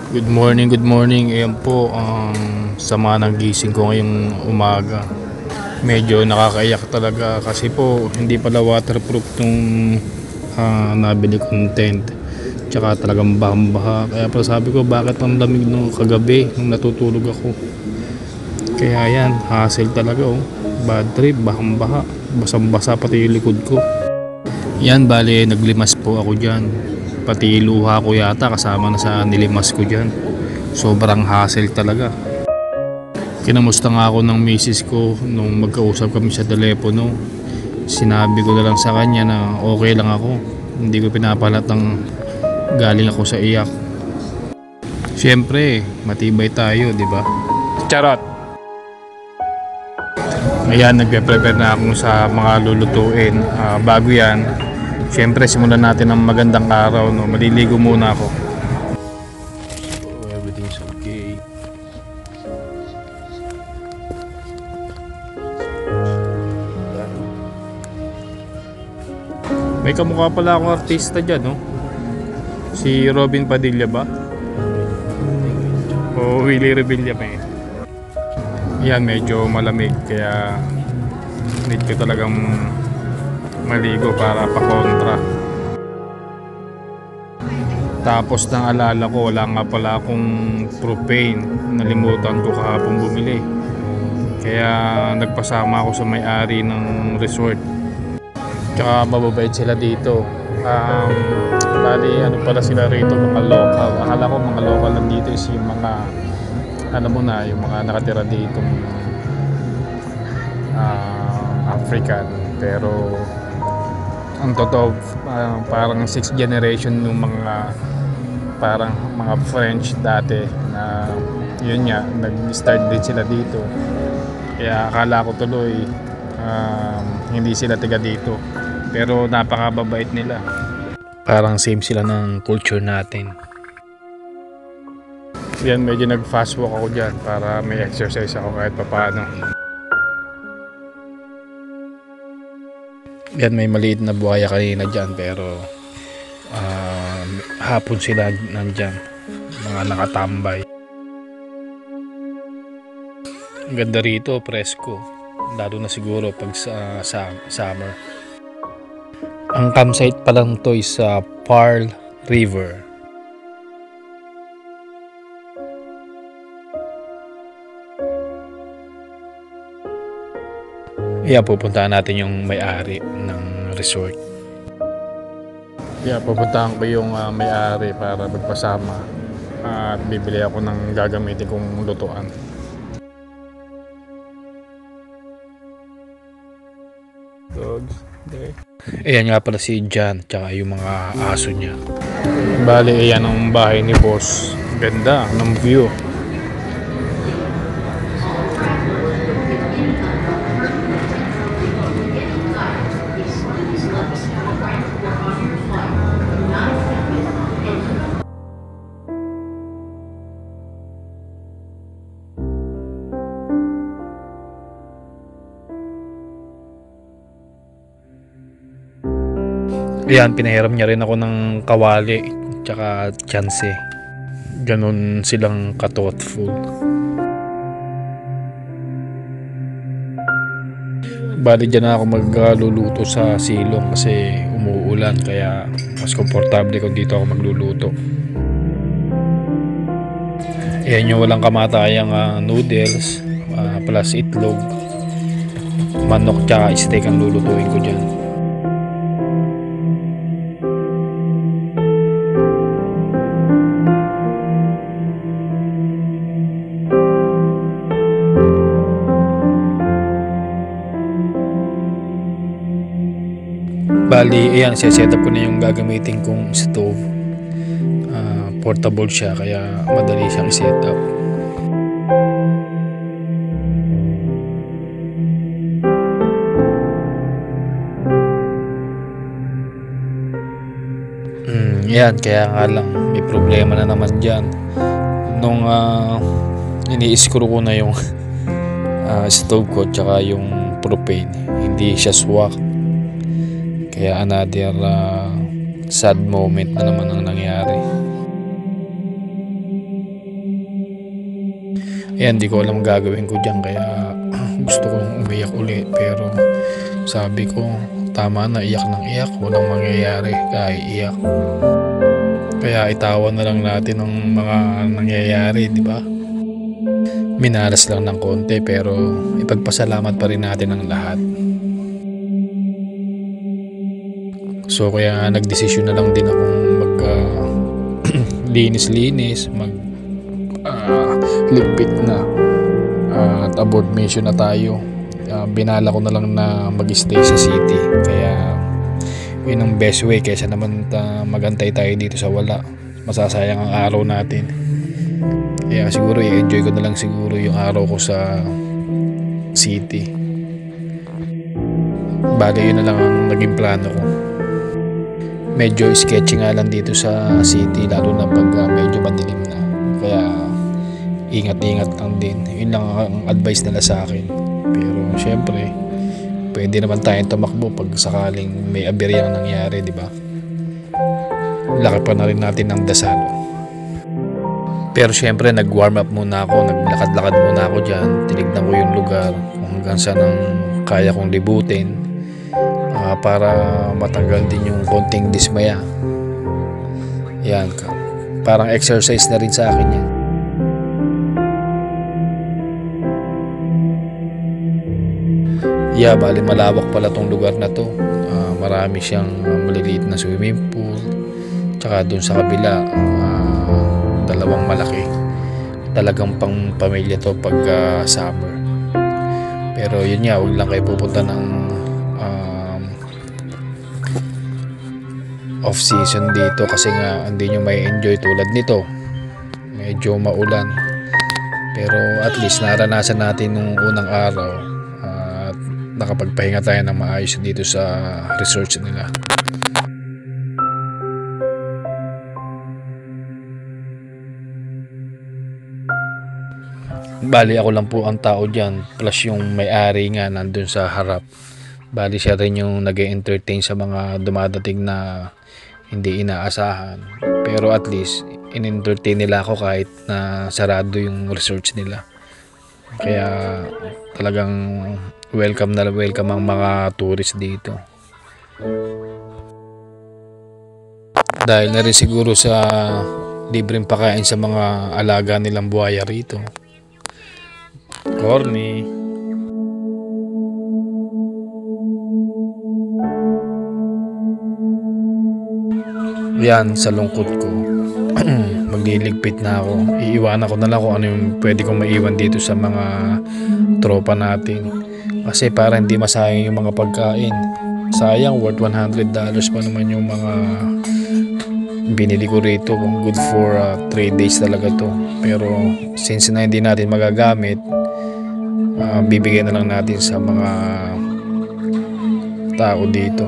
Good morning, good morning. Ayan po ang sama ng gising ko ngayong umaga. Medyo nakakaiyak talaga kasi po hindi pala waterproof nung nabili kong tent. Tsaka talagang bahang-baha. Kaya pala sabi ko bakit ang lamig nung kagabi nung natutulog ako. Kaya yan, hassle talaga oh. Bad trip, bahang-baha. Basang-basa pati yung likod ko. Yan, bali naglimas po ako dyan. Pati luha ko yata kasama na sa nilimas ko dyan. Sobrang hassle talaga. Kinamusta nga ako ng misis ko nung magkausap kami sa telepono. Sinabi ko na lang sa kanya na okay lang ako. Hindi ko pinapalatang galing ako sa iyak. Siyempre, matibay tayo, di ba? Charot! Ayan, nagpe-prepare na ako sa mga lulutuin. Bago yan, siyempre simulan natin ang magandang araw, no? Maliligo muna ako. Everything's okay. May kamukha pala akong artista dyan, no? Si Robin Padilla ba? O Willie Rebilla ba eh? Yan, medyo malamig kaya need ko talagang maligo para pa-kontra. Tapos nang alala ko, wala nga pala akong propane. Nalimutan ko kahapon bumili. Kaya nagpasama ako sa may-ari ng resort. Tsaka mababait sila dito. Bali ano pala sila rito, mga local. Akala ko mga local lang dito is yung mga yung mga nakatira dito African. Pero ang totoo parang 6th generation ng mga parang mga French dati na yun nga nag-start din sila dito. Kaya akala ko tuloy hindi sila taga dito, pero napakababait nila. Parang same sila ng culture natin. Yan, medyo nag-fast walk ako dyan para may exercise ako kahit papaano. Yan, may maliit na buhaya kanina dyan pero hapon sila nandyan, mga nakatambay. Ang ganda rito, presko, lalo na siguro pag sa summer. Ang campsite pa lang to is sa Pearl River. Yeah, pupuntahan natin yung may-ari ng resort. Yeah, pupuntahan ko yung may-ari para magpasama at bibili ako ng gagamitin kong lutuan. Dogs, okay. Ayan nga pala si John tsaka yung mga aso niya. Bali, ayan ang bahay ni boss. Ganda ng view. Ayan, pinahiram niya rin ako ng kawali tsaka tsanse. Ganon silang ka-thoughtful. Bali dyan na ako magluluto sa silong kasi umuulan, kaya mas komportable kung dito ako magluluto. Ayan yung walang kamatayang noodles plus itlog, manok tsaka steak ang lulutuin ko dyan. Bali, ayan, set up ko na yung gagamitin kong stove. Portable siya kaya madali siyang set up. Yan, kaya nga lang may problema na naman dyan. Nung ini-screw ko na yung stove ko tsaka yung propane, hindi siya swak. Kaya another sad moment na naman ang nangyari. Ayan, di ko alam gagawin ko dyan, kaya gusto kong umiyak uli, pero sabi ko tama na, iyak ng iyak, walang mangyayari kaya iyak. Kaya itawan na lang natin ang mga nangyayari, di ba? Minalas lang ng konti, pero ipagpasalamat pa rin natin ang lahat. So kaya nagdesisyon na lang din akong mag linis-linis, mag ligpit na, at abort mission na tayo. Binala ko na lang na mag-stay sa city, kaya yun ang best way kaysa naman magantay tayo dito sa wala. Masasayang ang araw natin. Kaya siguro i-enjoy ko na lang siguro yung araw ko sa city. Bale, yun na lang ang naging plano ko. Medyo sketchy nga lang dito sa city, lalo na pag medyo madilim na. Kaya ingat-ingat lang din. Yun lang ang advice nila sa akin. Pero syempre, pwede naman tayong tumakbo pag sakaling may aberyang nangyari, di ba? Laki pa na rin natin ng dasal. Pero syempre, nag-warm up muna ako, naglakad-lakad muna ako dyan. Tinignan ko yung lugar kung hanggang saan ang kaya kong libutin, para matanggal din yung konting dismaya. Yan, parang exercise na rin sa akin yan. Yeah, bali malawak pala tong lugar na to. Marami siyang maliliit na swimming pool. Tsaka dun sa kabila, dalawang malaki. Talagang pang pamilya to pag summer. Pero yun nga, huwag lang kayo pupunta ng off season dito, kasi nga hindi nyo may enjoy tulad nito. Medyo maulan. Pero at least naranasan natin nung unang araw. Nakapagpahinga tayo ng maayos dito sa resort nila. Bali ako lang po ang tao dyan, plus yung may-ari nga nandun sa harap. Bali siya rin yung nag-entertain sa mga dumadating na hindi inaasahan. Pero at least in-entertain nila ako kahit na sarado yung resorts nila. Kaya talagang welcome na welcome ang mga tourist dito. Dahil na rin siguro sa libreng pakain sa mga alaga nilang buhaya rito. Corny. Yan, sa lungkot ko, magliligpit na ako. Iiwanan ko na lang kung ano yung pwede kong maiwan dito sa mga tropa natin. Kasi para hindi masayang yung mga pagkain. Sayang, worth $100 pa naman yung mga binili ko rito. Good for 3 days talaga to. Pero since na hindi natin magagamit, bibigyan na lang natin sa mga tao dito.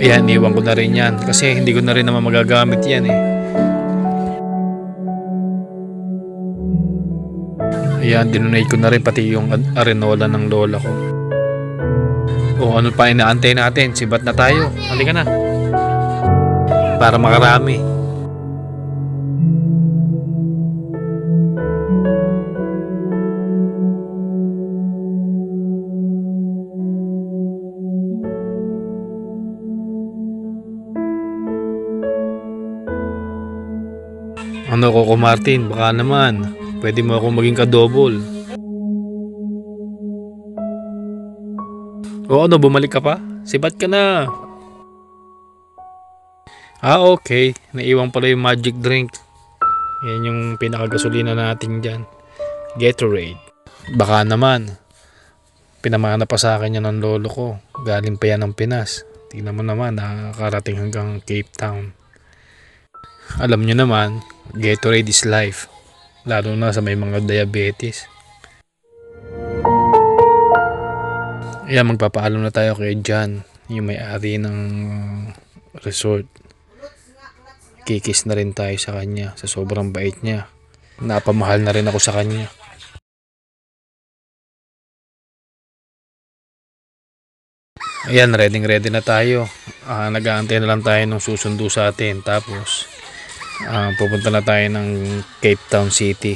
Ayan, iwan ko na rin yan kasi hindi ko na rin naman magagamit yan eh. Ayan, dinonate ko na rin pati yung arenola ng lola ko. O ano pa inaantay natin? Sibat na tayo. Halika na. Para makarami. Ano Coco Martin, baka naman pwede mo akong maging kadobol. O ano, bumalik ka pa? Sibat ka na. Okay, naiwan pala yung magic drink. Yan yung pinakagasolina natin dyan, Gatorade. Baka naman Pinamana pa sa akin yan ng lolo ko. Galing pa yan ng Pinas. Tingnan mo naman, nakakarating hanggang Cape Town. Alam nyo naman, Gatorade is life. Lalo na sa may mga diabetes. Ayan, magpapaalam na tayo kay John, yung may-ari ng resort. Kikis na rin tayo sa kanya sa sobrang bait niya. Napamahal na rin ako sa kanya. Ayan, ready na tayo. Nag-aantay na lang tayo ng susundo sa atin. Tapos pupunta na tayo ng Cape Town City.